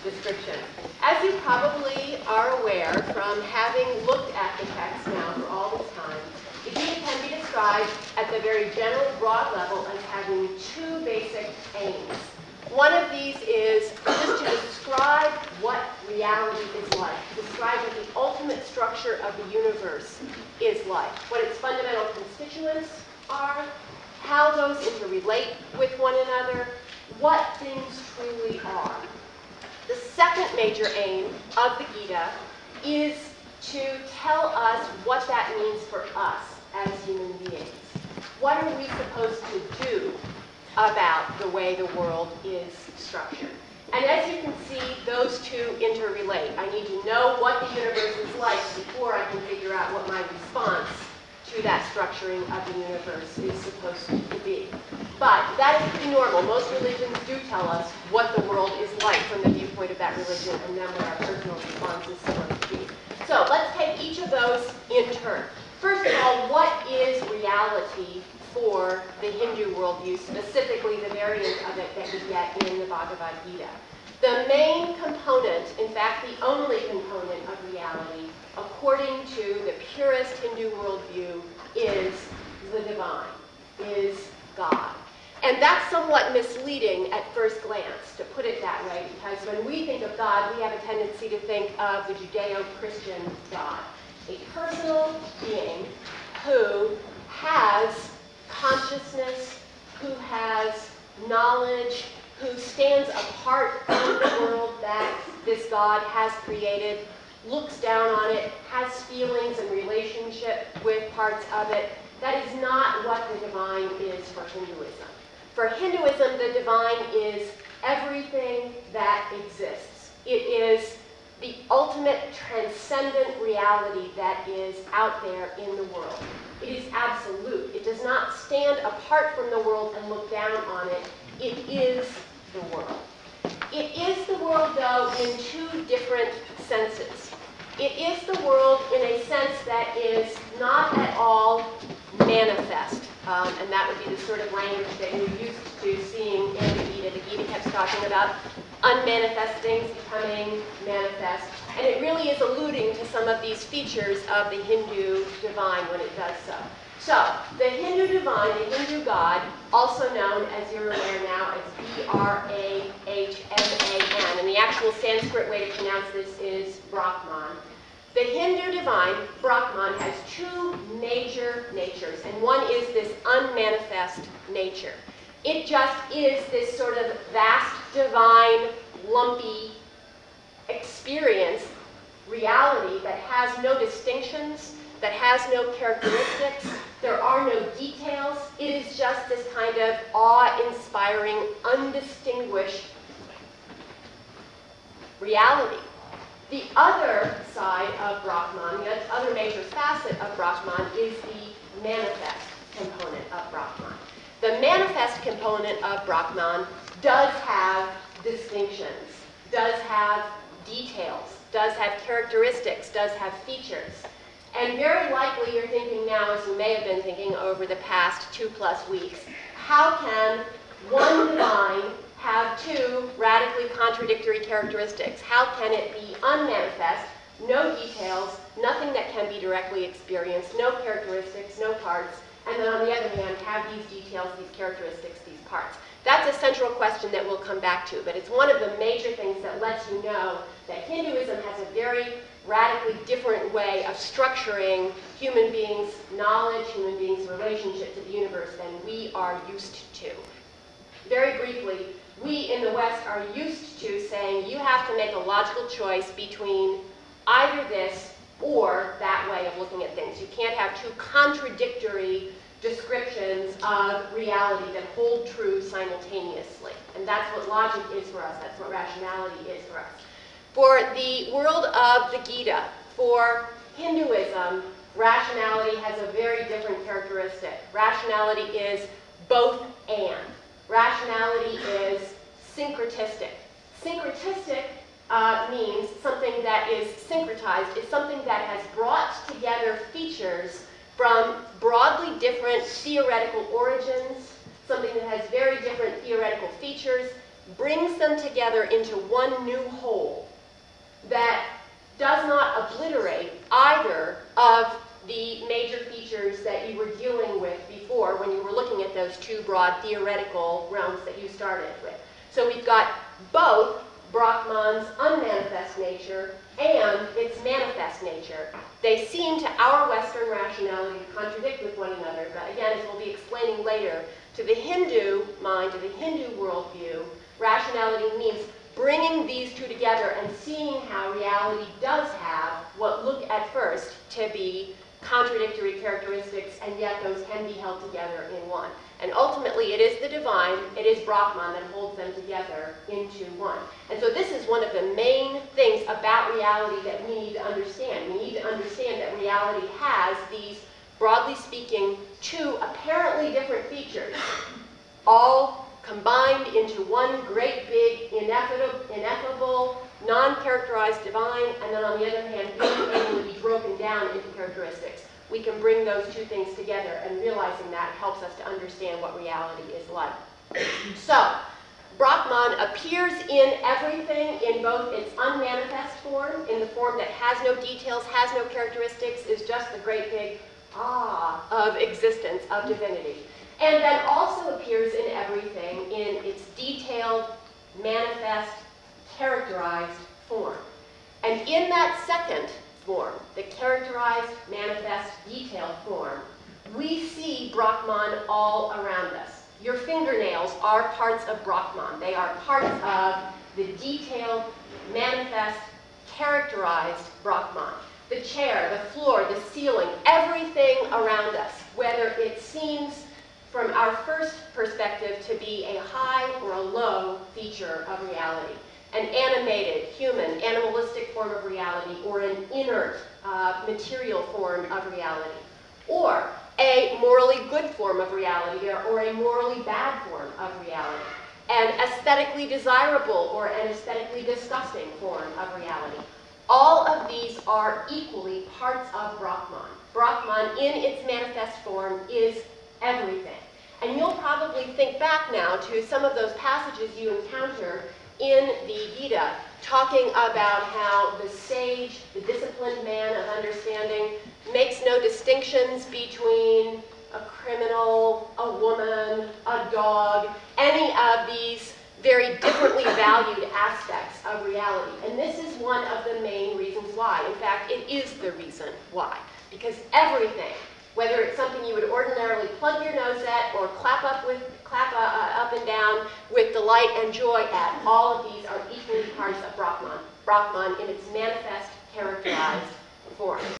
description. As you probably are aware from having looked at the text now for all this time, the Gita can be described at the very general, broad level as having two basic aims. One of these is just to describe what reality is like, to describe what the ultimate structure of the universe is like, what its fundamental constituents are, how those interrelate with one another, what things truly are. The second major aim of the Gita is to tell us what that means for us as human beings. What are we supposed to do about the way the world is structured? And as you can see, those two interrelate. I need to know what the universe is like before I can figure out what my response to that structuring of the universe is supposed to be. But that is pretty normal. Most religions do tell us what the world is like from the viewpoint of that religion, and then what our personal response is supposed to be. So let's take each of those in turn. First of all, what is reality for the Hindu worldview, specifically the variant of it that we get in the Bhagavad-Gita? The main component, in fact the only component of reality, according to the purest Hindu worldview, is the divine, is God. And that's somewhat misleading at first glance, to put it that way, because when we think of God, we have a tendency to think of the Judeo-Christian God, a personal being who has consciousness, who has knowledge, who stands apart from the world that this God has created, looks down on it, has feelings and relationship with parts of it. That is not what the divine is for Hinduism. For Hinduism, the divine is everything that exists. It is the ultimate transcendent reality that is out there in the world. It is absolute. It does not stand apart from the world and look down on it. It is the world. It is the world, though, in two different senses. It is the world in a sense that is not at all manifest. And that would be the sort of language that you're used to seeing in the Gita. The Gita keeps talking about unmanifest things becoming manifest. And it really is alluding to some of these features of the Hindu divine when it does so. So, the Hindu divine, the Hindu God, also known, as you're aware now, as Brahman, and the actual Sanskrit way to pronounce this is Brahman. The Hindu divine, Brahman, has two major natures, and one is this unmanifest nature. It just is this sort of vast, divine, lumpy experience, reality that has no distinctions, that has no characteristics. There are no details. It is just this kind of awe-inspiring, undistinguished reality. The other side of Brahman, the other major facet of Brahman, is the manifest component of Brahman. The manifest component of Brahman does have distinctions, does have details, does have characteristics, does have features. And very likely you're thinking now, as you may have been thinking over the past 2+ weeks, how can one divine have two radically contradictory characteristics? How can it be unmanifest, no details, nothing that can be directly experienced, no characteristics, no parts, and then on the other hand, have these details, these characteristics, these parts? That's a central question that we'll come back to, but it's one of the major things that lets you know that Hinduism has a very radically different way of structuring human beings' knowledge, human beings' relationship to the universe than we are used to. Very briefly, we in the West are used to saying you have to make a logical choice between either this or that way of looking at things. You can't have two contradictory descriptions of reality that hold true simultaneously. And that's what logic is for us. That's what rationality is for us. For the world of the Gita, for Hinduism, rationality has a very different characteristic. Rationality is both and. Rationality is syncretistic. Syncretistic means something that is syncretized. It's something that has brought together features from broadly different theoretical origins, something that has very different theoretical features, brings them together into one new whole that does not obliterate either of the major features that you were dealing with before when you were looking at those two broad theoretical realms that you started with. So we've got both Brahman's unmanifest nature and its manifest nature. They seem to our Western rationality to contradict with one another, but again, as we'll be explaining later, to the Hindu mind, to the Hindu worldview, rationality means bringing these two together and seeing how reality does have what look at first to be contradictory characteristics, and yet those can be held together in one. And ultimately, it is the divine, it is Brahman that holds them together into one. And so this is one of the main things about reality that we need to understand. We need to understand that reality has these, broadly speaking, two apparently different features, all combined into one great big, ineffable, non-characterized divine, and then on the other hand, being able to be broken down into characteristics. We can bring those two things together, and realizing that helps us to understand what reality is like. So, Brahman appears in everything in both its unmanifest form, in the form that has no details, has no characteristics, is just the great big of existence, of divinity. And then also appears in everything in its detailed, manifest, characterized form. And in that second form, the characterized, manifest, detailed form, we see Brahman all around us. Your fingernails are parts of Brahman. They are parts of the detailed, manifest, characterized Brahman. The chair, the floor, the ceiling, everything around us, whether it seems from our first perspective to be a high or a low feature of reality, an animated, human, animalistic form of reality, or an inert, material form of reality, or a morally good form of reality, or a morally bad form of reality, an aesthetically desirable or an aesthetically disgusting form of reality. All of these are equally parts of Brahman. Brahman, in its manifest form, is everything. And you'll probably think back now to some of those passages you encounter in the Gita, talking about how the sage, the disciplined man of understanding, makes no distinctions between a criminal, a woman, a dog, any of these very differently valued aspects of reality. And this is one of the main reasons why. In fact, it is the reason why. Because everything, whether it's something you would ordinarily plug your nose at or clap up and down with delight and joy at, all of these are equally parts of Brahman. Brahman in its manifest, characterized form.